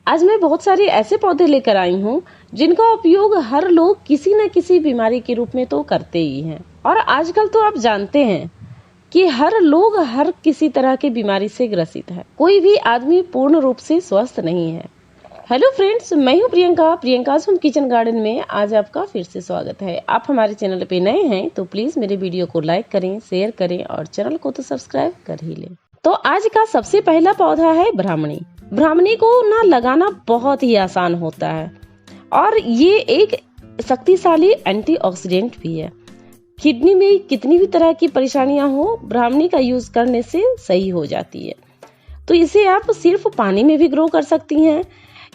आज मैं बहुत सारे ऐसे पौधे लेकर आई हूँ जिनका उपयोग हर लोग किसी न किसी बीमारी के रूप में तो करते ही हैं। और आजकल तो आप जानते हैं कि हर लोग हर किसी तरह की बीमारी से ग्रसित है। कोई भी आदमी पूर्ण रूप से स्वस्थ नहीं है। हेलो फ्रेंड्स, मैं हूँ प्रियंका होम किचन गार्डन में आज आपका फिर से स्वागत है। आप हमारे चैनल पे नए हैं तो प्लीज मेरे वीडियो को लाइक करें, शेयर करें और चैनल को तो सब्सक्राइब कर ही लें। तो आज का सबसे पहला पौधा है ब्राह्मणी। ब्राह्मणी को ना लगाना बहुत ही आसान होता है और ये एक शक्तिशाली एंटीऑक्सीडेंट भी है। किडनी में कितनी भी तरह की परेशानियां हो, ब्राह्मणी का यूज करने से सही हो जाती है। तो इसे आप सिर्फ पानी में भी ग्रो कर सकती हैं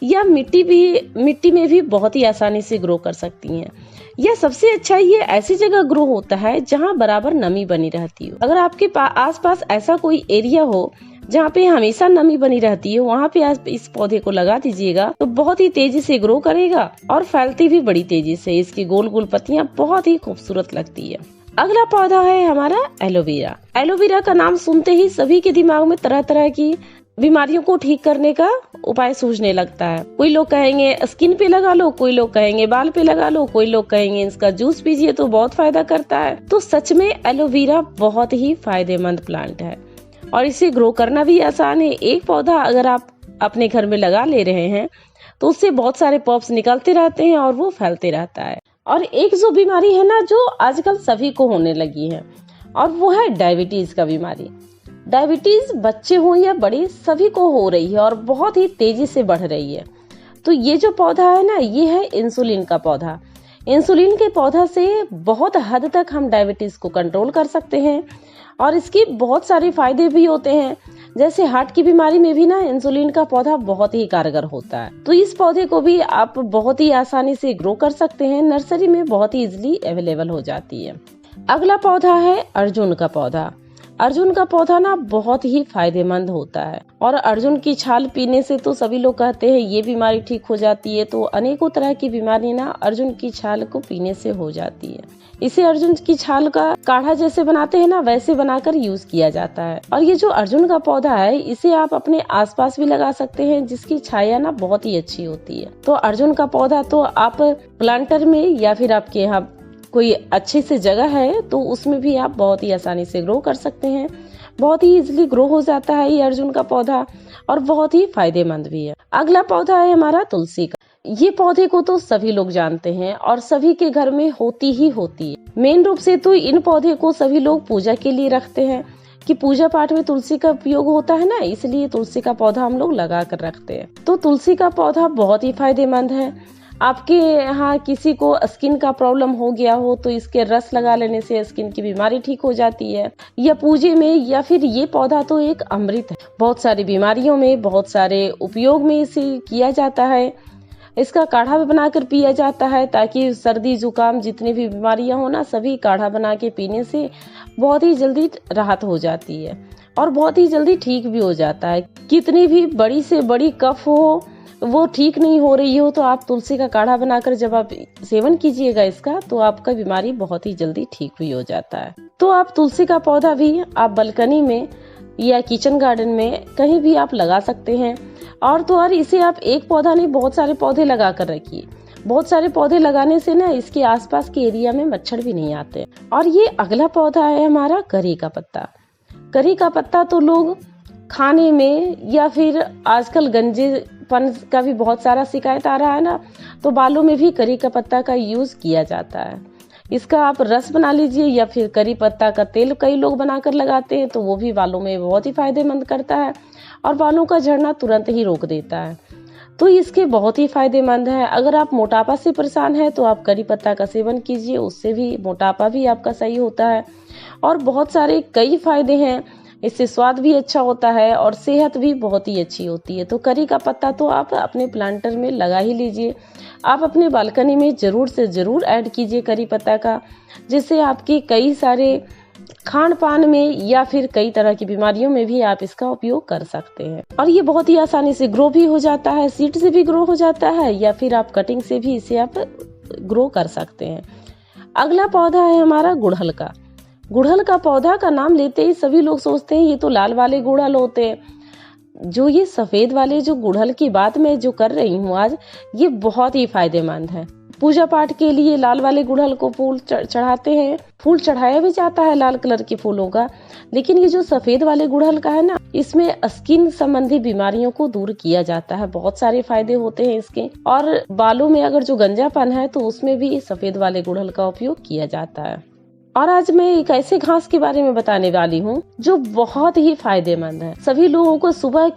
या मिट्टी में भी बहुत ही आसानी से ग्रो कर सकती हैं। या सबसे अच्छा ये ऐसी जगह ग्रो होता है जहां बराबर नमी बनी रहती हो। अगर आपके आसपास ऐसा कोई एरिया हो जहाँ पे हमेशा नमी बनी रहती है, वहाँ पे आप इस पौधे को लगा दीजिएगा तो बहुत ही तेजी से ग्रो करेगा और फैलती भी बड़ी तेजी से। इसकी गोल गोल पत्तियां बहुत ही खूबसूरत लगती है। अगला पौधा है हमारा एलोवेरा। एलोवेरा का नाम सुनते ही सभी के दिमाग में तरह तरह की बीमारियों को ठीक करने का उपाय सूझने लगता है। कोई लोग कहेंगे स्किन पे लगा लो, कोई लोग कहेंगे बाल पे लगा लो, कोई लोग कहेंगे इसका जूस पीजिए तो बहुत फायदा करता है। तो सच में एलोवेरा बहुत ही फायदेमंद प्लांट है और इसे ग्रो करना भी आसान है। एक पौधा अगर आप अपने घर में लगा ले रहे हैं तो उससे बहुत सारे पॉप्स निकलते रहते हैं और वो फैलते रहता है। और एक जो बीमारी है ना जो आजकल सभी को होने लगी है और वो है डायबिटीज का बीमारी। डायबिटीज बच्चे हो या बड़े सभी को हो रही है और बहुत ही तेजी से बढ़ रही है। तो ये जो पौधा है ना, ये है इंसुलिन का पौधा। इंसुलिन के पौधा से बहुत हद तक हम डायबिटीज को कंट्रोल कर सकते हैं और इसके बहुत सारे फायदे भी होते हैं। जैसे हार्ट की बीमारी में भी ना इंसुलिन का पौधा बहुत ही कारगर होता है। तो इस पौधे को भी आप बहुत ही आसानी से ग्रो कर सकते हैं। नर्सरी में बहुत ही इजीली अवेलेबल हो जाती है। अगला पौधा है अर्जुन का पौधा। अर्जुन का पौधा ना बहुत ही फायदेमंद होता है और अर्जुन की छाल पीने से तो सभी लोग कहते हैं ये बीमारी ठीक हो जाती है। तो अनेकों तरह की बीमारी ना अर्जुन की छाल को पीने से हो जाती है। इसे अर्जुन की छाल का काढ़ा जैसे बनाते हैं ना, वैसे बनाकर यूज किया जाता है। और ये जो अर्जुन का पौधा है इसे आप अपने आसपास भी लगा सकते हैं, जिसकी छाया ना बहुत ही अच्छी होती है। तो अर्जुन का पौधा तो आप प्लांटर में या फिर आपके यहाँ कोई अच्छी सी जगह है तो उसमें भी आप बहुत ही आसानी से ग्रो कर सकते हैं। बहुत ही इजीली ग्रो हो जाता है ये अर्जुन का पौधा और बहुत ही फायदेमंद भी है। अगला पौधा है हमारा तुलसी का। ये पौधे को तो सभी लोग जानते हैं और सभी के घर में होती ही होती है। मेन रूप से तो इन पौधे को सभी लोग पूजा के लिए रखते हैं कि पूजा पाठ में तुलसी का उपयोग होता है ना, इसलिए तुलसी का पौधा हम लोग लगा कर रखते हैं। तो तुलसी का पौधा बहुत ही फायदेमंद है। आपके यहाँ किसी को स्किन का प्रॉब्लम हो गया हो तो इसके रस लगा लेने से स्किन की बीमारी ठीक हो जाती है। या पूजे में, या फिर ये पौधा तो एक अमृत है। बहुत सारी बीमारियों में, बहुत सारे उपयोग में इसे किया जाता है। इसका काढ़ा भी बनाकर पिया जाता है ताकि सर्दी जुकाम जितनी भी बीमारियां हो ना, सभी काढ़ा बना के पीने से बहुत ही जल्दी राहत हो जाती है और बहुत ही जल्दी ठीक भी हो जाता है। कितनी भी बड़ी से बड़ी कफ हो, वो ठीक नहीं हो रही हो, तो आप तुलसी का काढ़ा बनाकर जब आप सेवन कीजिएगा इसका, तो आपका बीमारी बहुत ही जल्दी ठीक भी हो जाता है। तो आप तुलसी का पौधा भी आप बालकनी में या किचन गार्डन में कहीं भी आप लगा सकते हैं। और इसे आप एक पौधा नहीं, बहुत सारे पौधे लगा कर रखिए। बहुत सारे पौधे लगाने से ना इसके आसपास के एरिया में मच्छर भी नहीं आते। और ये अगला पौधा है हमारा करी का पत्ता। करी का पत्ता तो लोग खाने में या फिर आजकल गंजेपन का भी बहुत सारा शिकायत आ रहा है ना, तो बालों में भी करी का पत्ता का यूज किया जाता है। इसका आप रस बना लीजिए या फिर करी पत्ता का तेल कई लोग बनाकर लगाते हैं, तो वो भी बालों में बहुत ही फायदेमंद करता है और बालों का झड़ना तुरंत ही रोक देता है। तो इसके बहुत ही फायदेमंद है। अगर आप मोटापा से परेशान है तो आप करी पत्ता का सेवन कीजिए, उससे भी मोटापा भी आपका सही होता है और बहुत सारे कई फायदे हैं। इससे स्वाद भी अच्छा होता है और सेहत भी बहुत ही अच्छी होती है। तो करी का पत्ता तो आप अपने प्लांटर में लगा ही लीजिए। आप अपने बालकनी में जरूर से जरूर ऐड कीजिए करी पत्ता का, जिससे आपके कई सारे खान पान में या फिर कई तरह की बीमारियों में भी आप इसका उपयोग कर सकते हैं। और ये बहुत ही आसानी से ग्रो भी हो जाता है, सीड से भी ग्रो हो जाता है या फिर आप कटिंग से भी इसे आप ग्रो कर सकते हैं। अगला पौधा है हमारा गुड़हल का। गुड़हल का पौधा का नाम लेते ही सभी लोग सोचते हैं ये तो लाल वाले गुड़हल होते हैं, जो ये सफेद वाले जो गुड़हल की बात मैं जो कर रही हूँ आज, ये बहुत ही फायदेमंद है। पूजा पाठ के लिए लाल वाले गुड़हल को फूल चढ़ाते हैं, फूल चढ़ाया भी जाता है लाल कलर के फूलों का, लेकिन ये जो सफेद वाले गुड़हल का है ना, इसमें स्किन संबंधी बीमारियों को दूर किया जाता है। बहुत सारे फायदे होते हैं इसके। और बालों में अगर जो गंजापन है तो उसमें भी सफेद वाले गुड़हल का उपयोग किया जाता है। और आज मैं एक ऐसे घास के बारे में बताने वाली हूँ जो बहुत ही फायदेमंद है। सभी लोगों को सुबह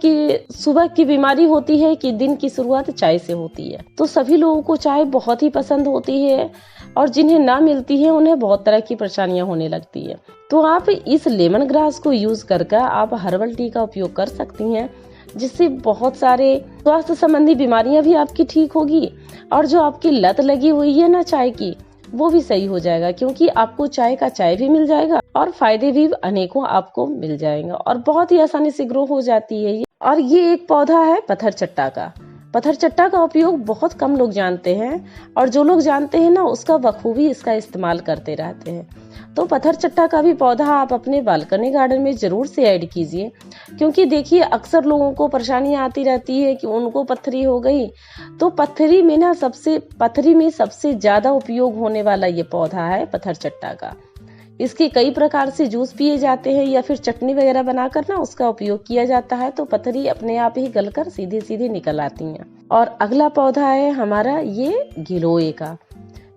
की बीमारी होती है कि दिन की शुरुआत चाय से होती है, तो सभी लोगों को चाय बहुत ही पसंद होती है और जिन्हें ना मिलती है उन्हें बहुत तरह की परेशानियां होने लगती है। तो आप इस लेमन ग्रास को यूज कर आप हर्बल टी का उपयोग कर सकती हैं, जिससे बहुत सारे स्वास्थ्य संबंधी बीमारियां भी आपकी ठीक होगी और जो आपकी लत लगी हुई है ना चाय की, वो भी सही हो जाएगा, क्योंकि आपको चाय का चाय भी मिल जाएगा और फायदे भी अनेकों आपको मिल जाएंगे और बहुत ही आसानी से ग्रो हो जाती है ये। और ये एक पौधा है पत्थर चट्टा का। पत्थर चट्टा का उपयोग बहुत कम लोग जानते हैं और जो लोग जानते हैं ना उसका बखूबी इसका इस्तेमाल करते रहते हैं। तो पत्थर चट्टा का भी पौधा आप अपने बालकनी गार्डन में जरूर से ऐड कीजिए, क्योंकि देखिए अक्सर लोगों को परेशानियां आती रहती है कि उनको पत्थरी हो गई। तो पत्थरी में सबसे ज्यादा उपयोग होने वाला ये पौधा है पत्थर चट्टा का। इसके कई प्रकार से जूस पिए जाते हैं या फिर चटनी वगैरह बनाकर ना उसका उपयोग किया जाता है, तो पत्थरी अपने आप ही गलकर सीधे सीधे निकल आती हैं। और अगला पौधा है हमारा ये गिलोय का।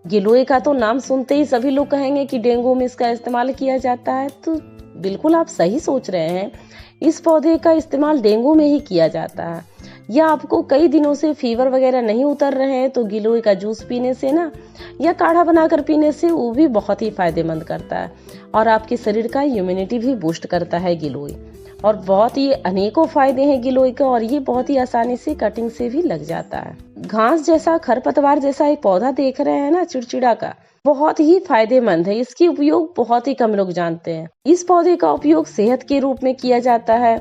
गिलोय का तो नाम सुनते ही सभी लोग कहेंगे कि डेंगू में इसका इस्तेमाल किया जाता है, तो बिल्कुल आप सही सोच रहे हैं। इस पौधे का इस्तेमाल डेंगू में ही किया जाता है। या आपको कई दिनों से फीवर वगैरह नहीं उतर रहे हैं तो गिलोय का जूस पीने से ना या काढ़ा बनाकर पीने से वो भी बहुत ही फायदेमंद करता है और आपके शरीर का इम्यूनिटी भी बूस्ट करता है गिलोय। और बहुत ही अनेकों फायदे हैं गिलोय का और ये बहुत ही आसानी से कटिंग से भी लग जाता है। घास जैसा खरपतवार जैसा एक पौधा देख रहे हैं ना चिड़चिड़ा का, बहुत ही फायदेमंद है। इसकी उपयोग बहुत ही कम लोग जानते हैं। इस पौधे का उपयोग सेहत के रूप में किया जाता है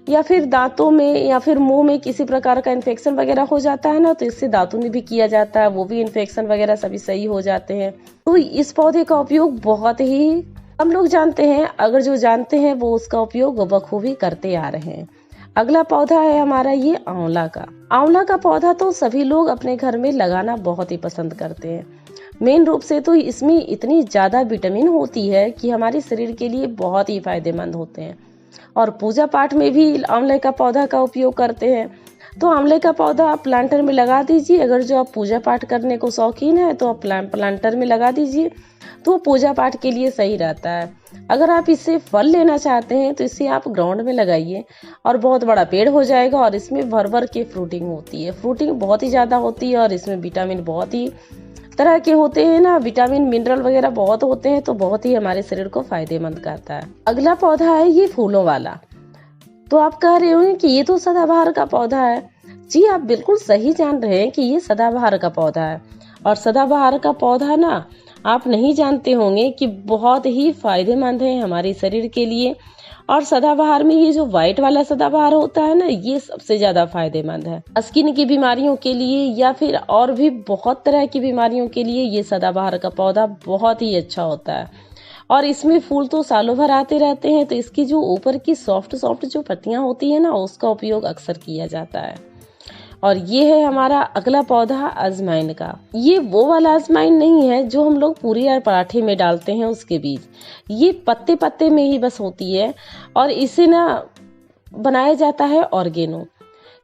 या फिर दांतों में या फिर मुंह में किसी प्रकार का इन्फेक्शन वगैरह हो जाता है ना, तो इससे दांतों में भी किया जाता है, वो भी इन्फेक्शन वगैरह सभी सही हो जाते हैं। तो इस पौधे का उपयोग बहुत ही कम लोग जानते हैं, अगर जो जानते हैं वो उसका उपयोग बखूबी करते आ रहे हैं। अगला पौधा है हमारा ये आंवला का। आंवला का पौधा तो सभी लोग अपने घर में लगाना बहुत ही पसंद करते हैं। मेन रूप से तो इसमें इतनी ज्यादा विटामिन होती है कि हमारे शरीर के लिए बहुत ही फायदेमंद होते हैं। और पूजा पाठ में भी आंवले का पौधा का उपयोग करते हैं। तो आंवले का पौधा आप प्लांटर में लगा दीजिए। अगर जो आप पूजा पाठ करने को शौकीन है तो आप प्लांटर में लगा दीजिए, तो पूजा पाठ के लिए सही रहता है। अगर आप इससे फल लेना चाहते हैं तो इसे आप ग्राउंड में लगाइए और बहुत बड़ा पेड़ हो जाएगा। और इसमें भर भर के फ्रूटिंग होती है, फ्रूटिंग बहुत ही ज्यादा होती है और इसमें विटामिन बहुत ही तरह के होते हैं ना, विटामिन मिनरल वगैरह बहुत होते हैं, तो बहुत ही हमारे शरीर को फायदेमंद करता है। अगला पौधा है ये फूलों वाला। तो आप कह रहे होंगे कि ये तो सदाबहार का पौधा है। जी आप बिल्कुल सही जान रहे हैं कि ये सदाबहार का पौधा है। और सदाबहार का पौधा ना आप नहीं जानते होंगे कि बहुत ही फायदेमंद है हमारे शरीर के लिए। और सदाबहार में ये जो व्हाइट वाला सदाबहार होता है ना, ये सबसे ज्यादा फायदेमंद है स्किन की बीमारियों के लिए या फिर और भी बहुत तरह की बीमारियों के लिए। ये सदाबहार का पौधा बहुत ही अच्छा होता है और इसमें फूल तो सालों भर आते रहते हैं। तो इसकी जो ऊपर की सॉफ्ट जो पत्तियां होती है ना, उसका उपयोग अक्सर किया जाता है। और ये है हमारा अगला पौधा अजवाइन का। ये वो वाला अजवाइन नहीं है जो हम लोग पूरी और पराठे में डालते हैं उसके बीज। ये पत्ते पत्ते में ही बस होती है और इसे ना बनाया जाता है ऑर्गेनो।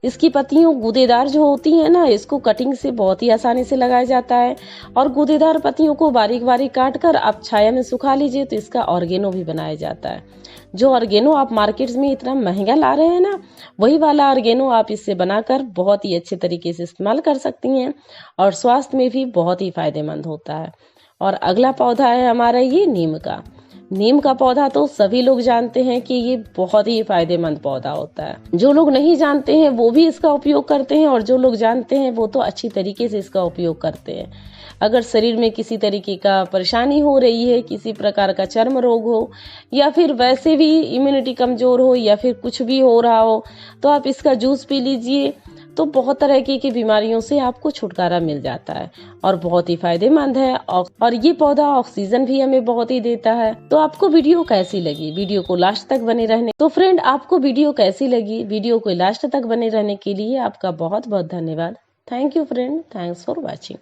इसकी पत्तियों गूदेदार जो होती है ना, इसको कटिंग से बहुत ही आसानी से लगाया जाता है। और गूदेदार पत्तियों को बारीक बारीक काट कर आप छाया में सुखा लीजिए तो इसका ऑर्गेनो भी बनाया जाता है। जो ऑर्गेनो आप मार्केट में इतना महंगा ला रहे हैं ना, वही वाला ऑर्गेनो आप इससे बनाकर बहुत ही अच्छे तरीके से इस्तेमाल कर सकती हैं और स्वास्थ्य में भी बहुत ही फायदेमंद होता है। और अगला पौधा है हमारा ये नीम का। नीम का पौधा तो सभी लोग जानते हैं कि ये बहुत ही फायदेमंद पौधा होता है। जो लोग नहीं जानते हैं वो भी इसका उपयोग करते हैं और जो लोग जानते हैं वो तो अच्छी तरीके से इसका उपयोग करते हैं। अगर शरीर में किसी तरीके का परेशानी हो रही है, किसी प्रकार का चर्म रोग हो या फिर वैसे भी इम्यूनिटी कमजोर हो या फिर कुछ भी हो रहा हो, तो आप इसका जूस पी लीजिए। तो बहुत तरह की बीमारियों से आपको छुटकारा मिल जाता है और बहुत ही फायदेमंद है। और ये पौधा ऑक्सीजन भी हमें बहुत ही देता है। तो आपको वीडियो कैसी लगी? वीडियो को लास्ट तक बने रहने। तो फ्रेंड, आपको वीडियो कैसी लगी? वीडियो को लास्ट तक बने रहने के लिए आपका बहुत बहुत धन्यवाद। Thank you friend, thanks for watching.